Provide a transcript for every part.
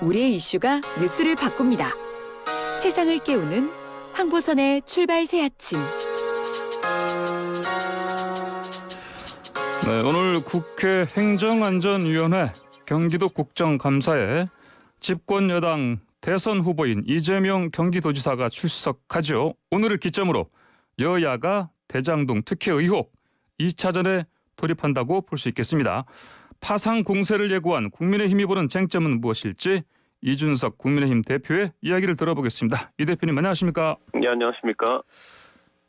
우리의 이슈가 뉴스를 바꿉니다. 세상을 깨우는 황보선의 출발 새 아침. 네, 오늘 국회 행정안전위원회 경기도 국정감사에 집권 여당 대선 후보인 이재명 경기도지사가 출석하죠. 오늘을 기점으로 여야가 대장동 특혜 의혹 2차전에 돌입한다고 볼 수 있겠습니다. 파상 공세를 예고한 국민의힘이 보는 쟁점은 무엇일지 이준석 국민의힘 대표의 이야기를 들어보겠습니다. 이 대표님 안녕하십니까? 네, 안녕하십니까?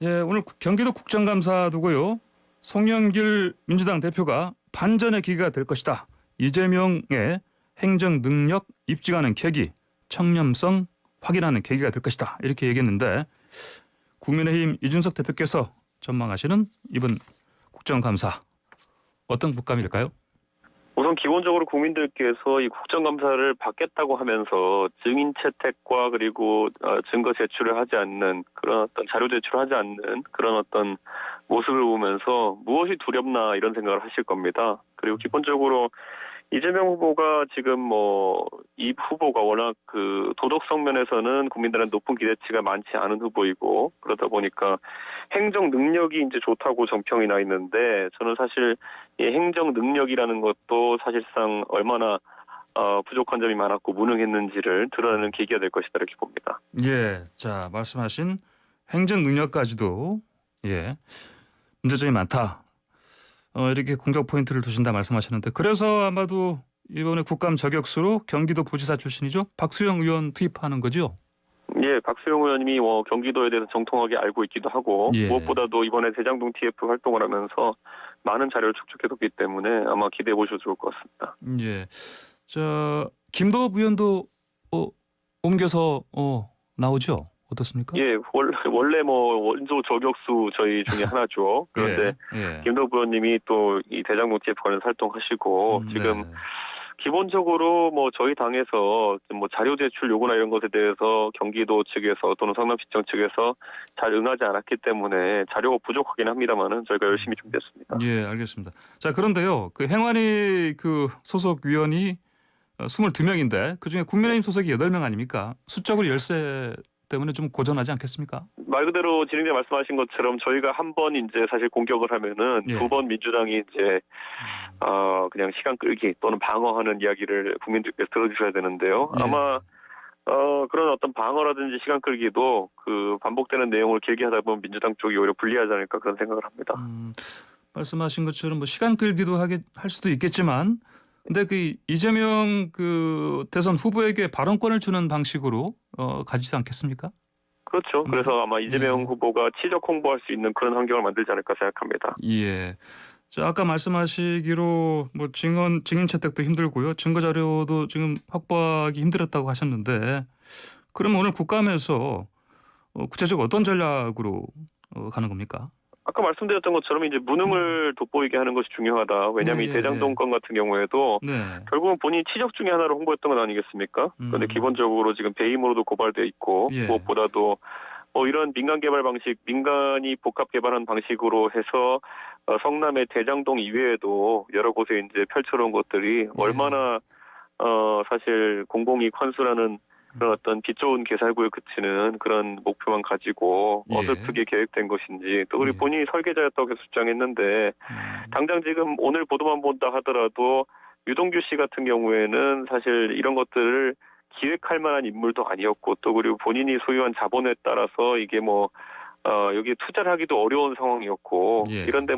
예, 오늘 경기도 국정감사 두고요. 송영길 민주당 대표가 반전의 기회가 될 것이다. 이재명의 행정 능력 입증하는 계기, 청렴성 확인하는 계기가 될 것이다. 이렇게 얘기했는데 국민의힘 이준석 대표께서 전망하시는 이번 국정감사 어떤 국감일까요? 우선 기본적으로 국민들께서 이 국정감사를 받겠다고 하면서 증인 채택과 그리고 증거 제출을 하지 않는 그런 어떤 자료 제출을 하지 않는 그런 어떤 모습을 보면서 무엇이 두렵나 이런 생각을 하실 겁니다. 그리고 기본적으로 이재명 후보가 지금 이 후보가 워낙 그 도덕성 면에서는 국민들한테 높은 기대치가 많지 않은 후보이고 그러다 보니까 행정 능력이 이제 좋다고 정평이 나 있는데 저는 사실 이 행정 능력이라는 것도 사실상 얼마나 부족한 점이 많았고 무능했는지를 드러내는 계기가 될 것이다 이렇게 봅니다. 예, 자 말씀하신 행정 능력까지도 문제점이 많다. 이렇게 공격 포인트를 두신다 말씀하셨는데 그래서 아마도 이번에 국감 저격수로 경기도 부지사 출신이죠 박수영 의원 투입하는 거죠? 예, 박수영 의원님이 경기도에 대해서 정통하게 알고 있기도 하고 무엇보다도 이번에 대장동 TF 활동을 하면서 많은 자료를 축적해뒀기 때문에 아마 기대해 보셔도 좋을 것 같습니다. 예, 저 김도읍 의원도 옮겨서 나오죠? 어떻습니까? 예, 원래 원조 저격수 저희 중에 하나죠. 그런데 김도읍 의원님이 또 이 대장동 TF 관련 활동하시고 지금 기본적으로 저희 당에서 자료 제출 요구나 이런 것에 대해서 경기도 측에서 또는 성남시청 측에서 잘 응하지 않았기 때문에 자료가 부족하긴 합니다만은 저희가 열심히 준비했습니다. 예, 알겠습니다. 자, 그런데요. 그 행안위 그 소속 위원이 22명인데 그중에 국민의힘 소속이 8명 아닙니까? 수적으로 열세 때문에 좀 고전하지 않겠습니까? 말 그대로 진행자 말씀하신 것처럼 저희가 한 번 이제 사실 공격을 하면은 두 번 민주당이 이제 그냥 시간 끌기 또는 방어하는 이야기를 국민들께서 들어주셔야 되는데요. 아마 그런 어떤 방어라든지 시간 끌기도 그 반복되는 내용을 계기하다 보면 민주당 쪽이 오히려 불리하지 않을까 그런 생각을 합니다. 말씀하신 것처럼 시간 끌기도 할 수도 있겠지만 근데 그 이재명 그 대선 후보에게 발언권을 주는 방식으로 가지지 않겠습니까? 그렇죠. 그래서 아마 이재명 후보가 치적 홍보할 수 있는 그런 환경을 만들지 않을까 생각합니다. 예. 자, 아까 말씀하시기로 증인 채택도 힘들고요. 증거 자료도 지금 확보하기 힘들었다고 하셨는데 그럼 오늘 국감에서 구체적으로 어떤 전략으로 가는 겁니까? 아까 말씀드렸던 것처럼 이제 무능을 돋보이게 하는 것이 중요하다. 왜냐하면 이 대장동 건 같은 경우에도 결국은 본인이 치적 중에 하나를 홍보했던 건 아니겠습니까? 그런데 기본적으로 지금 배임으로도 고발돼 있고 무엇보다도 이런 민간 개발 방식, 민간이 복합 개발한 방식으로 해서 성남의 대장동 이외에도 여러 곳에 이제 펼쳐놓은 것들이 얼마나 사실 공공이익 환수라는 그런 어떤 빛 좋은 개살구에 그치는 그런 목표만 가지고 어설프게 계획된 것인지 또 우리 본인이 설계자였다고 계속 주장했는데 당장 지금 오늘 보도만 본다 하더라도 유동규 씨 같은 경우에는 사실 이런 것들을 기획할 만한 인물도 아니었고 또 그리고 본인이 소유한 자본에 따라서 이게 여기에 투자를 하기도 어려운 상황이었고 이런데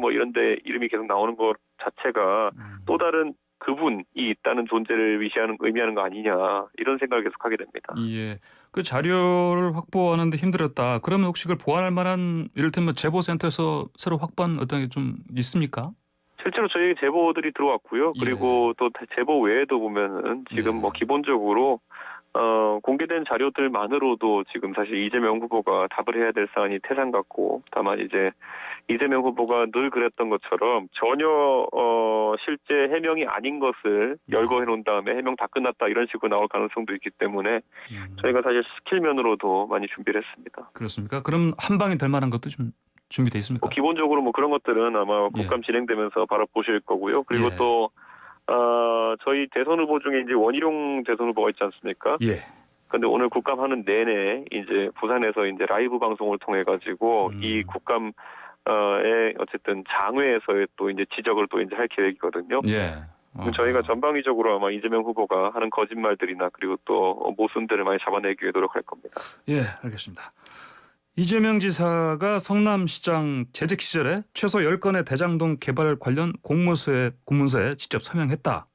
이름이 계속 나오는 것 자체가 또 다른 그분이 있다는 존재를 의미하는 거 아니냐 이런 생각을 계속 하게 됩니다. 예, 그 자료를 확보하는데 힘들었다. 그러면 혹시 그걸 보완할 만한 이를테면 제보센터에서 새로 확보한 어떤 게 좀 있습니까? 실제로 저희 제보들이 들어왔고요. 그리고 또 제보 외에도 보면은 지금 기본적으로 공개된 자료들만으로도 지금 사실 이재명 후보가 답을 해야 될 사안이 태산 같고 다만 이제 이재명 후보가 늘 그랬던 것처럼 전혀 실제 해명이 아닌 것을 열거해 놓은 다음에 해명 다 끝났다 이런 식으로 나올 가능성도 있기 때문에 저희가 사실 스킬면으로도 많이 준비를 했습니다. 그렇습니까? 그럼 한 방에 될 만한 것도 좀 준비돼 있습니까? 기본적으로 그런 것들은 아마 국감 진행되면서 바로 보실 거고요. 그리고 또 저희 대선 후보 중에 이제 원희룡 대선 후보가 있지 않습니까? 예. 근데 오늘 국감하는 내내 이제 부산에서 이제 라이브 방송을 통해 가지고 이 국감의 어쨌든 장외에서의 또 이제 지적을 또 이제 할 계획이거든요. 예. 저희가 전방위적으로 아마 이재명 후보가 하는 거짓말들이나 그리고 또 모순들을 많이 잡아내기 위해 노력할 겁니다. 예, 알겠습니다. 이재명 지사가 성남시장 재직 시절에 최소 10건의 대장동 개발 관련 공문서에 직접 서명했다.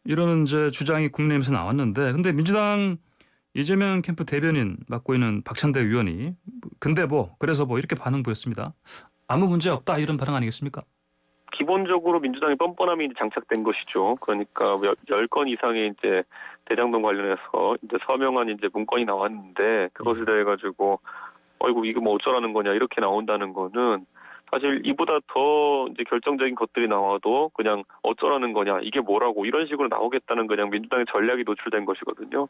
이런 이제 주장이 국민의힘에서 나왔는데, 근데 민주당 이재명 캠프 대변인 맡고 있는 박찬대 의원이 근데 그래서 이렇게 반응 보였습니다. 아무 문제 없다 이런 반응 아니겠습니까? 기본적으로 민주당의 뻔뻔함이 이제 장착된 것이죠. 그러니까 10건 이상의 이제 대장동 관련해서 이제 서명한 이제 문건이 나왔는데 그것에 대해 가지고 어이구 이게 뭐 어쩌라는 거냐 이렇게 나온다는 거는 사실 이보다 더 이제 결정적인 것들이 나와도 그냥 어쩌라는 거냐 이게 뭐라고 이런 식으로 나오겠다는 그냥 민주당의 전략이 노출된 것이거든요.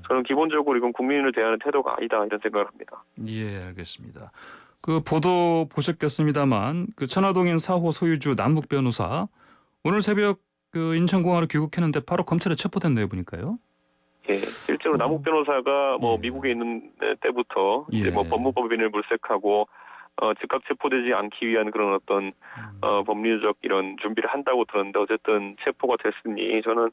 저는 기본적으로 이건 국민을 대하는 태도가 아니다 이런 생각을 합니다. 예, 알겠습니다. 그 보도 보셨겠습니다만 그 천화동인 4호 소유주 남욱 변호사 오늘 새벽 그 인천공항으로 귀국했는데 바로 검찰에 체포됐네요 보니까요. 예, 실제로 남욱 변호사가 예. 미국에 있는 때부터 이제 예. 법무법인을 물색하고 즉각 체포되지 않기 위한 그런 어떤 법리적 이런 준비를 한다고 들었는데 어쨌든 체포가 됐으니 저는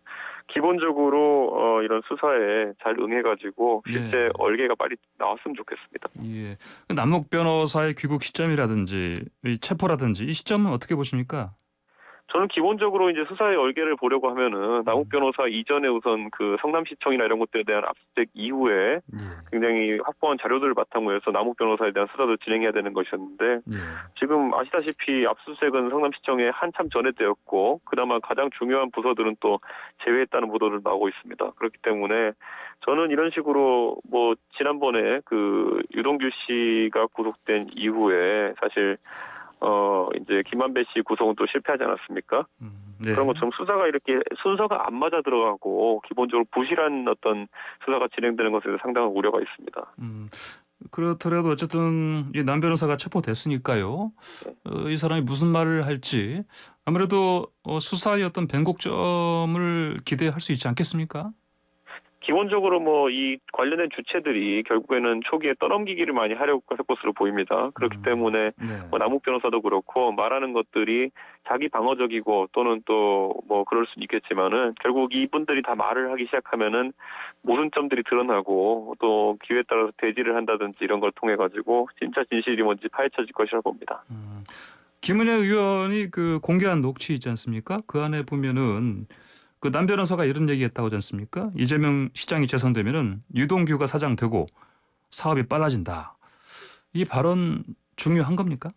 기본적으로 이런 수사에 잘 응해가지고 실제 예. 얼개가 빨리 나왔으면 좋겠습니다. 예. 남욱 변호사의 귀국 시점이라든지 이 체포라든지 이 시점은 어떻게 보십니까? 저는 기본적으로 이제 수사의 얼개를 보려고 하면은 남욱 변호사 이전에 우선 그 성남시청이나 이런 것들에 대한 압수수색 이후에 굉장히 확보한 자료들을 바탕으로 해서 남욱 변호사에 대한 수사도 진행해야 되는 것이었는데 예. 지금 아시다시피 압수수색은 성남시청에 한참 전에 되었고 그나마 가장 중요한 부서들은 또 제외했다는 보도를 나오고 있습니다. 그렇기 때문에 저는 이런 식으로 지난번에 그 유동규 씨가 구속된 이후에 사실 이제 김만배 씨 구속은 또 실패하지 않았습니까? 네. 그런 것처럼 수사가 이렇게 순서가 안 맞아 들어가고 기본적으로 부실한 어떤 수사가 진행되는 것에 대해서 상당한 우려가 있습니다. 그렇더라도 어쨌든 이 남 변호사가 체포됐으니까요. 이 사람이 무슨 말을 할지 아무래도 수사의 어떤 변곡점을 기대할 수 있지 않겠습니까? 기본적으로 이 관련된 주체들이 결국에는 초기에 떠넘기기를 많이 하려고 할 것으로 보입니다. 그렇기 때문에 네. 남욱 변호사도 그렇고 말하는 것들이 자기 방어적이고 또는 또 그럴 수는 있겠지만은 결국 이분들이 다 말을 하기 시작하면은 모순점들이 드러나고 또 기회에 따라서 대지를 한다든지 이런 걸 통해 가지고 진짜 진실이 뭔지 파헤쳐질 것이라고 봅니다. 김은혜 의원이 그 공개한 녹취 있지 않습니까? 그 안에 보면은 그 남 변호사가 이런 얘기했다고 하지 않습니까? 이재명 시장이 재선되면은 유동규가 사장되고 사업이 빨라진다. 이 발언 중요한 겁니까?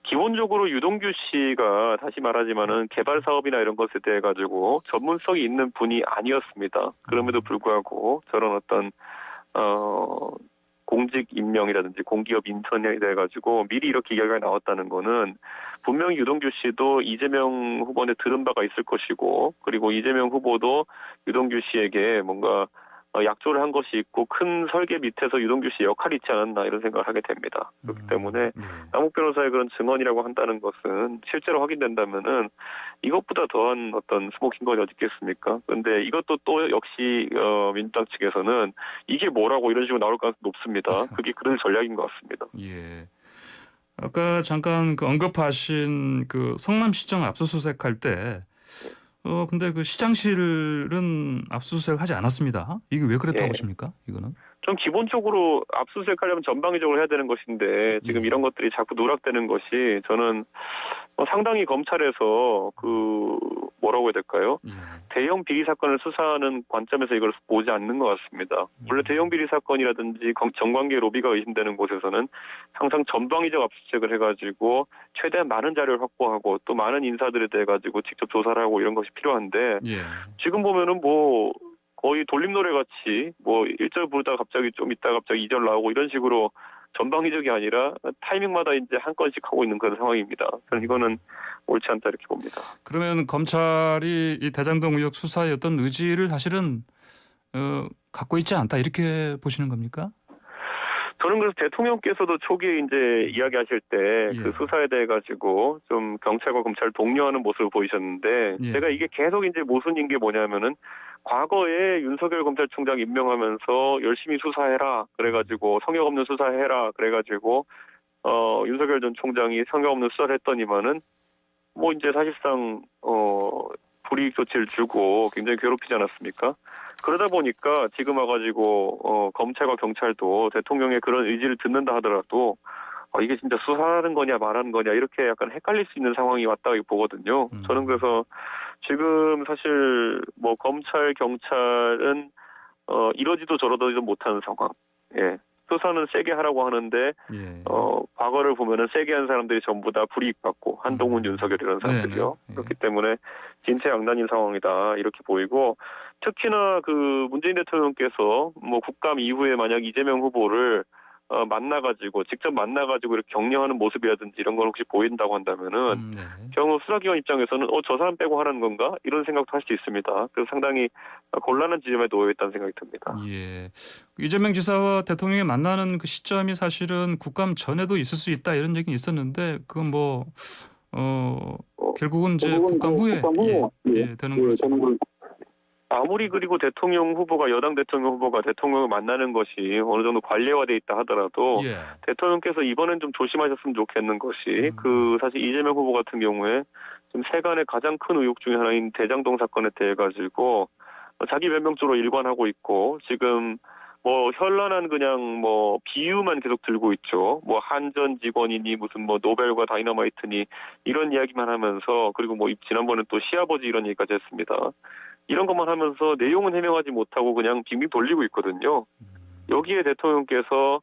기본적으로 유동규 씨가 다시 말하지만은 개발 사업이나 이런 것에 대해 가지고 전문성이 있는 분이 아니었습니다. 그럼에도 불구하고 저런 어떤 공직 임명이라든지 공기업 인턴에 대해 가지고 미리 이렇게 이야기가 나왔다는 거는 분명히 유동규 씨도 이재명 후보한테 들은 바가 있을 것이고 그리고 이재명 후보도 유동규 씨에게 뭔가 약조를 한 것이 있고 큰 설계 밑에서 유동규 씨 역할이 있지 않았나 이런 생각을 하게 됩니다. 그렇기 때문에 남욱 변호사의 그런 증언이라고 한다는 것은 실제로 확인된다면은 이것보다 더한 어떤 스모킹 건이 어디 있겠습니까? 그런데 이것도 또 역시 민주당 측에서는 이게 뭐라고 이런 식으로 나올 가능성이 높습니다. 그게 그런 전략인 것 같습니다. 예. 아까 잠깐 그 언급하신 그 성남시청 압수수색할 때 근데 그 시장실은 압수수색 하지 않았습니다. 이게 왜 그랬다고 보십니까? 이거는? 좀 기본적으로 압수수색하려면 전방위적으로 해야 되는 것인데 지금 이런 것들이 자꾸 누락되는 것이 저는 상당히 검찰에서 뭐라고 해야 될까요? 대형 비리 사건을 수사하는 관점에서 이걸 보지 않는 것 같습니다. 원래 대형 비리 사건이라든지 정관계 로비가 의심되는 곳에서는 항상 전방위적 압수수색을 해가지고 최대한 많은 자료를 확보하고 또 많은 인사들에 대해 가지고 직접 조사를 하고 이런 것이 필요한데 지금 보면은 거의 돌림노래 같이 1절 부르다가 갑자기 좀 있다가 갑자기 2절 나오고 이런 식으로 전방위적이 아니라 타이밍마다 이제 한 건씩 하고 있는 그런 상황입니다. 저는 이거는 옳지 않다 이렇게 봅니다. 그러면 검찰이 이 대장동 의혹 수사의 어떤 의지를 사실은 갖고 있지 않다 이렇게 보시는 겁니까? 저는 그래서 대통령께서도 초기에 이제 이야기하실 때 예. 그 수사에 대해 가지고 좀 경찰과 검찰을 독려하는 모습을 보이셨는데 예. 제가 이게 계속 이제 모순인 게 뭐냐면은 과거에 윤석열 검찰총장 임명하면서 열심히 수사해라 그래가지고 성역 없는 수사해라 그래가지고 윤석열 전 총장이 성역 없는 수사를 했더니만은 뭐 이제 사실상 불이익 조치를 주고 굉장히 괴롭히지 않았습니까? 그러다 보니까 지금 와가지고 검찰과 경찰도 대통령의 그런 의지를 듣는다 하더라도 이게 진짜 수사하는 거냐 말하는 거냐 이렇게 약간 헷갈릴 수 있는 상황이 왔다고 보거든요. 저는 그래서 지금 사실 뭐 검찰 경찰은 이러지도 저러지도 못하는 상황. 예. 수사는 세게 하라고 하는데 예. 과거를 보면은 세게 한 사람들이 전부 다 불이익 받고 한동훈, 윤석열 이런 사람들이요. 네네. 그렇기 때문에 진퇴양난인 상황이다 이렇게 보이고 특히나 그 문재인 대통령께서 뭐 국감 이후에 만약 이재명 후보를 만나가지고 직접 만나가지고 이렇게 격려하는 모습이라든지 이런 걸 혹시 보인다고 한다면은 네. 경우 수사기관 입장에서는 저 사람 빼고 하라는 건가 이런 생각도 할 수 있습니다. 그래서 상당히 곤란한 지점에 놓여 있다는 생각이 듭니다. 예. 이재명 지사와 대통령이 만나는 그 시점이 사실은 국감 전에도 있을 수 있다 이런 얘기는 있었는데 그건 뭐 결국은 이제 국감 후에 되는 걸로 지금. 아무리 그리고 대통령 후보가 여당 대통령 후보가 대통령을 만나는 것이 어느 정도 관례화돼 있다 하더라도 예. 대통령께서 이번엔 좀 조심하셨으면 좋겠는 것이 그 사실 이재명 후보 같은 경우에 지금 세간의 가장 큰 의혹 중에 하나인 대장동 사건에 대해 가지고 자기 변명적으로 일관하고 있고 지금 뭐 현란한 그냥 뭐 비유만 계속 들고 있죠. 뭐 한전 직원이니 무슨 뭐 노벨과 다이너마이트니 이런 이야기만 하면서 그리고 뭐 지난번에 또 시아버지 이런 얘기까지 했습니다. 이런 것만 하면서 내용은 해명하지 못하고 그냥 빙빙 돌리고 있거든요. 여기에 대통령께서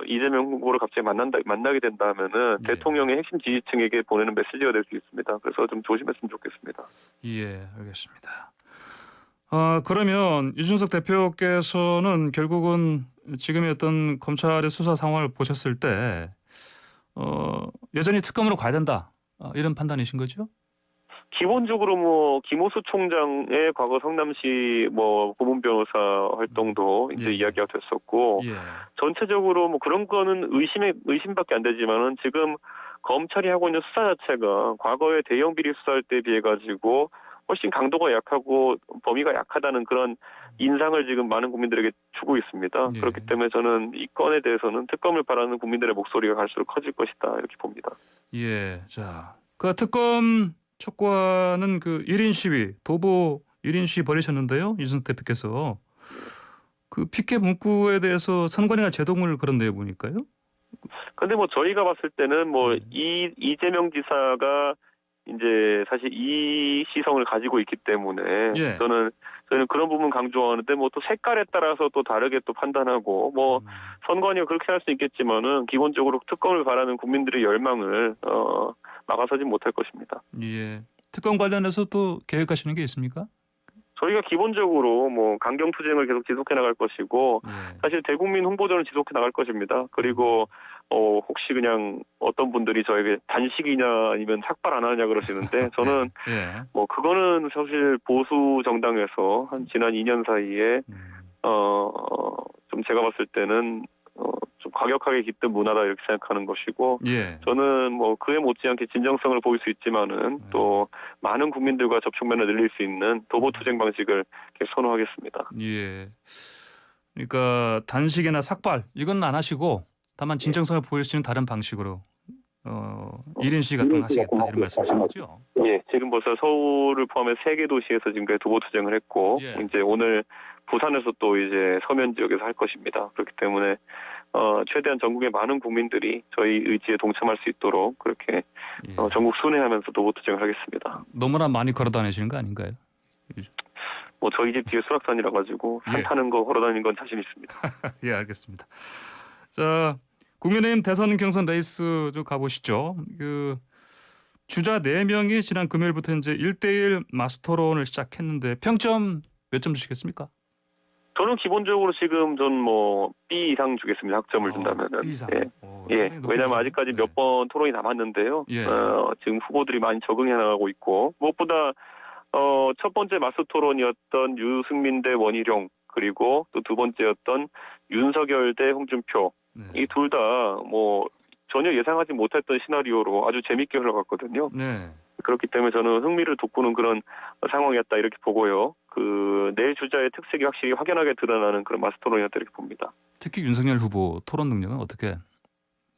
이재명 후보를 갑자기 만나게 된다면은 예. 대통령의 핵심 지지층에게 보내는 메시지가 될 수 있습니다. 그래서 좀 조심했으면 좋겠습니다. 예, 알겠습니다. 그러면 이준석 대표께서는 결국은 지금의 어떤 검찰의 수사 상황을 보셨을 때 여전히 특검으로 가야 된다 이런 판단이신 거죠? 기본적으로 뭐 김호수 총장의 과거 성남시 뭐 고문 변호사 활동도 이제 예. 이야기가 됐었고 예. 전체적으로 뭐 그런 거는 의심밖에 안 되지만은 지금 검찰이 하고 있는 수사 자체가 과거의 대형 비리 수사할 때에 비해 가지고 훨씬 강도가 약하고 범위가 약하다는 그런 인상을 지금 많은 국민들에게 주고 있습니다. 예. 그렇기 때문에 저는 이 건에 대해서는 특검을 바라는 국민들의 목소리가 갈수록 커질 것이다 이렇게 봅니다. 예. 자, 그 특검 촉구하는 그 1인 시위, 도보 1인 시위 벌이셨는데요. 이준석 대표께서 그 피켓 문구에 대해서 선관위가 제동을 걸었네요, 보니까요. 근데 뭐 저희가 봤을 때는 뭐 이재명 지사가 이제 사실 이 시성을 가지고 있기 때문에 예. 저는 그런 부분 강조하는데 뭐 또 색깔에 따라서 또 다르게 또 판단하고 뭐 선관위가 그렇게 할 수 있겠지만은 기본적으로 특검을 바라는 국민들의 열망을 막아서진 못할 것입니다. 예. 특검 관련해서 또 계획하시는 게 있습니까? 저희가 기본적으로 뭐 강경 투쟁을 계속 지속해 나갈 것이고 예. 사실 대국민 홍보전을 지속해 나갈 것입니다. 그리고 혹시 그냥 어떤 분들이 저에게 단식이냐 아니면 삭발 안 하냐 그러시는데 저는 예. 뭐 그거는 사실 보수 정당에서 한 지난 2년 사이에 좀 제가 봤을 때는 좀 과격하게 깃든 문화다 이렇게 생각하는 것이고 예. 저는 뭐 그에 못지않게 진정성을 보일 수 있지만은 또 많은 국민들과 접촉면을 늘릴 수 있는 도보 투쟁 방식을 계속 선호하겠습니다. 예. 그러니까 단식이나 삭발 이건 안 하시고 다만 진정성을 보일 수 있는 다른 방식으로 1인 시위 같은 거 하시겠다 이런 말씀이신 거죠? 예, 지금 벌써 서울을 포함해 3개 도시에서 지금까지 도보 투쟁을 했고 예. 이제 오늘 부산에서 또 이제 서면 지역에서 할 것입니다. 그렇기 때문에 최대한 전국의 많은 국민들이 저희 의지에 동참할 수 있도록 그렇게 예. 전국 순회하면서 도보 투쟁을 하겠습니다. 너무나 많이 걸어 다니시는 거 아닌가요? 뭐 저희 집 뒤에 수락산이라 가지고 산 예. 타는 거 걸어 다니는 건 자신 있습니다. 예, 알겠습니다. 자, 국민의힘 대선 경선 레이스 좀 가보시죠. 그 주자 4명이 지난 금요일부터 이제 1대1 마스토론을 시작했는데 평점 몇 점 주시겠습니까? 저는 기본적으로 지금 전 뭐 B 이상 주겠습니다. 학점을 준다면은. B 이상. 예. 왜냐하면 아직까지 몇 번 토론이 남았는데요. 예. 지금 후보들이 많이 적응해 나가고 있고 무엇보다 첫 번째 마스 토론이었던 유승민 대 원희룡 그리고 또 두 번째였던 윤석열 대 홍준표. 네. 이 둘 다 뭐 전혀 예상하지 못했던 시나리오로 아주 재밌게 흘러갔거든요. 네. 그렇기 때문에 저는 흥미를 돋구는 그런 상황이었다 이렇게 보고요. 그 내 주자의 특색이 확실히 확연하게 드러나는 그런 마스토론이었다 이렇게 봅니다. 특히 윤석열 후보 토론 능력은 어떻게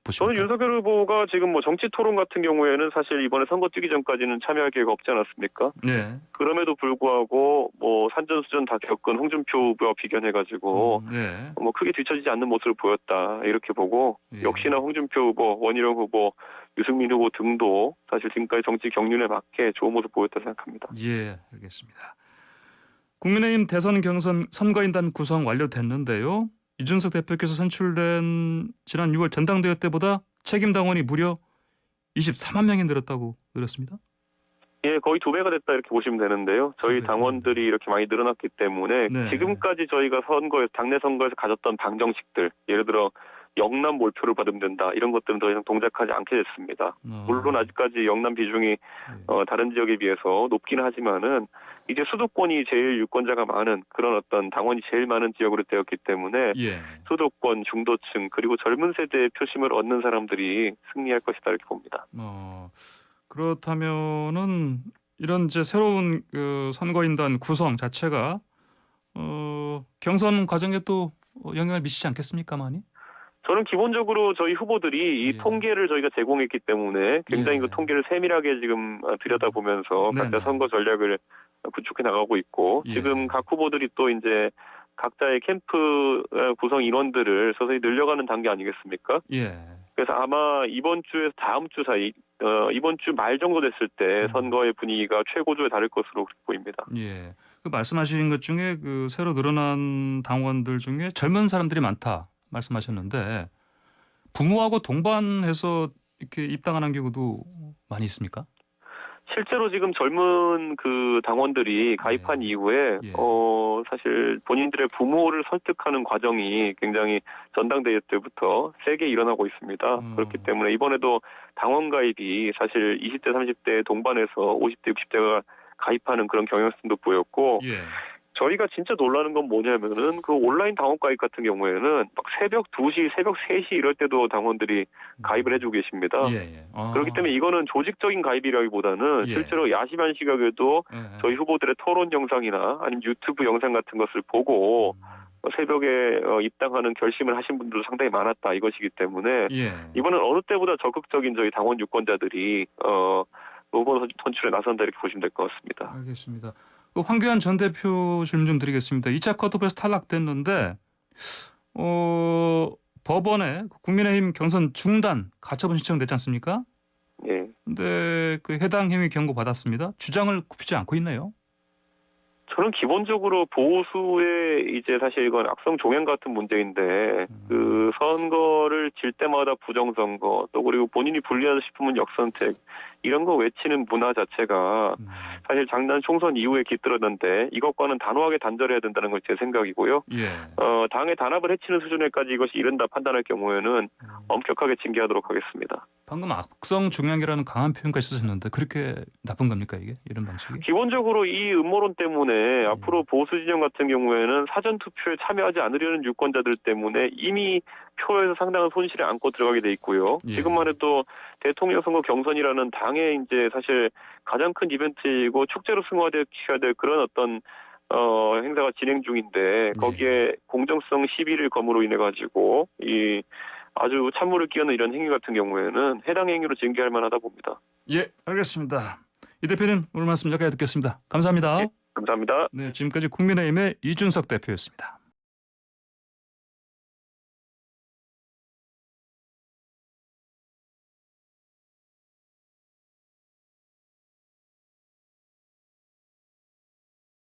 보십니까? 저는 윤석열 후보가 지금 뭐 정치 토론 같은 경우에는 사실 이번에 선거 뛰기 전까지는 참여할 기회가 없지 않았습니까? 네. 그럼에도 불구하고 뭐 산전수전 다 겪은 홍준표 후보와 비견해가지고 네. 뭐 크게 뒤처지지 않는 모습을 보였다 이렇게 보고 예. 역시나 홍준표 후보, 원희룡 후보, 유승민 후보 등도 사실 지금까지 정치 경륜에 맞게 좋은 모습 보였다 생각합니다. 예, 알겠습니다. 국민의힘 대선 경선 선거인단 구성 완료됐는데요. 이준석 대표께서 선출된 지난 6월 전당대회 때보다 책임 당원이 무려 24만 명이 늘었습니다. 예, 거의 2배가 됐다 이렇게 보시면 되는데요. 저희 2배. 당원들이 이렇게 많이 늘어났기 때문에 네. 지금까지 저희가 당내 선거에서 가졌던 방정식들, 예를 들어 영남 몰표를 받으면 된다 이런 것들은 더 이상 동작하지 않게 됐습니다. 물론 아직까지 영남 비중이 다른 지역에 비해서 높기는 하지만은 이제 수도권이 제일 유권자가 많은 그런 어떤 당원이 제일 많은 지역으로 되었기 때문에 예. 수도권 중도층 그리고 젊은 세대의 표심을 얻는 사람들이 승리할 것이다 이렇게 봅니다. 그렇다면은 이런 이제 새로운 그 선거인단 구성 자체가 경선 과정에 또 영향을 미치지 않겠습니까, 많이? 저는 기본적으로 저희 후보들이 이 예. 통계를 저희가 제공했기 때문에 굉장히 예. 그 통계를 세밀하게 지금 들여다보면서 네네. 각자 선거 전략을 구축해 나가고 있고 예. 지금 각 후보들이 또 이제 각자의 캠프 구성 인원들을 서서히 늘려가는 단계 아니겠습니까? 예. 그래서 아마 이번 주에서 다음 주 사이 이번 주 말 정도 됐을 때 선거의 분위기가 최고조에 달할 것으로 그렇게 보입니다. 예. 그 말씀하신 것 중에 그 새로 늘어난 당원들 중에 젊은 사람들이 많다 말씀하셨는데 부모하고 동반해서 이렇게 입당하는 경우도 많이 있습니까? 실제로 지금 젊은 그 당원들이 가입한 이후에 예. 사실 본인들의 부모를 설득하는 과정이 굉장히 전당대회 때부터 세게 일어나고 있습니다. 그렇기 때문에 이번에도 당원 가입이 사실 20대, 30대 동반해서 50대, 60대가 가입하는 그런 경향성도 보였고 예. 저희가 진짜 놀라는 건 뭐냐면은 그 온라인 당원 가입 같은 경우에는 막 새벽 2시, 새벽 3시 이럴 때도 당원들이 가입을 해주고 계십니다. 예. 그렇기 때문에 이거는 조직적인 가입이라기보다는 예. 실제로 야심한 시각에도 예. 저희 후보들의 토론 영상이나 아니면 유튜브 영상 같은 것을 보고 새벽에 입당하는 결심을 하신 분들도 상당히 많았다 이것이기 때문에 예. 이번엔 어느 때보다 적극적인 저희 당원 유권자들이 후보 선출에 나선다 이렇게 보시면 될 것 같습니다. 알겠습니다. 그 황교안 전 대표 질문 좀 드리겠습니다. 2차 컷오프에서 탈락됐는데 법원에 국민의힘 경선 중단 가처분 신청됐지 않습니까? 예. 근데 그 해당 행위 경고 받았습니다. 주장을 굽히지 않고 있네요. 저는 기본적으로 보수의 이제 사실 이건 악성 종양 같은 문제인데 그 선거를 질 때마다 부정선거 또 그리고 본인이 불리하다 싶으면 역선택 이런 거 외치는 문화 자체가 사실 작년 총선 이후에 깃들었는데 이것과는 단호하게 단절해야 된다는 건 제 생각이고요. 예. 당의 단합을 해치는 수준에까지 이것이 이른다 판단할 경우에는 엄격하게 징계하도록 하겠습니다. 방금 악성 중량이라는 강한 표현까지 쓰셨는데 그렇게 나쁜 겁니까 이게 이런 방식이? 기본적으로 이 음모론 때문에 앞으로 보수 진영 같은 경우에는 사전 투표에 참여하지 않으려는 유권자들 때문에 이미 표에서 상당한 손실을 안고 들어가게 돼 있고요. 예. 지금만 해도 대통령 선거 경선이라는 당의 이제 사실 가장 큰 이벤트이고 축제로 승화시켜야 될 그런 어떤 행사가 진행 중인데 거기에 공정성 시비를 검으로 인해 가지고 이 아주 찬물을 끼얹는 이런 행위 같은 경우에는 해당 행위로 징계할 만하다 봅니다. 예, 알겠습니다. 이 대표님 오늘 말씀 여기까지 듣겠습니다. 감사합니다. 예, 감사합니다. 네, 지금까지 국민의힘의 이준석 대표였습니다.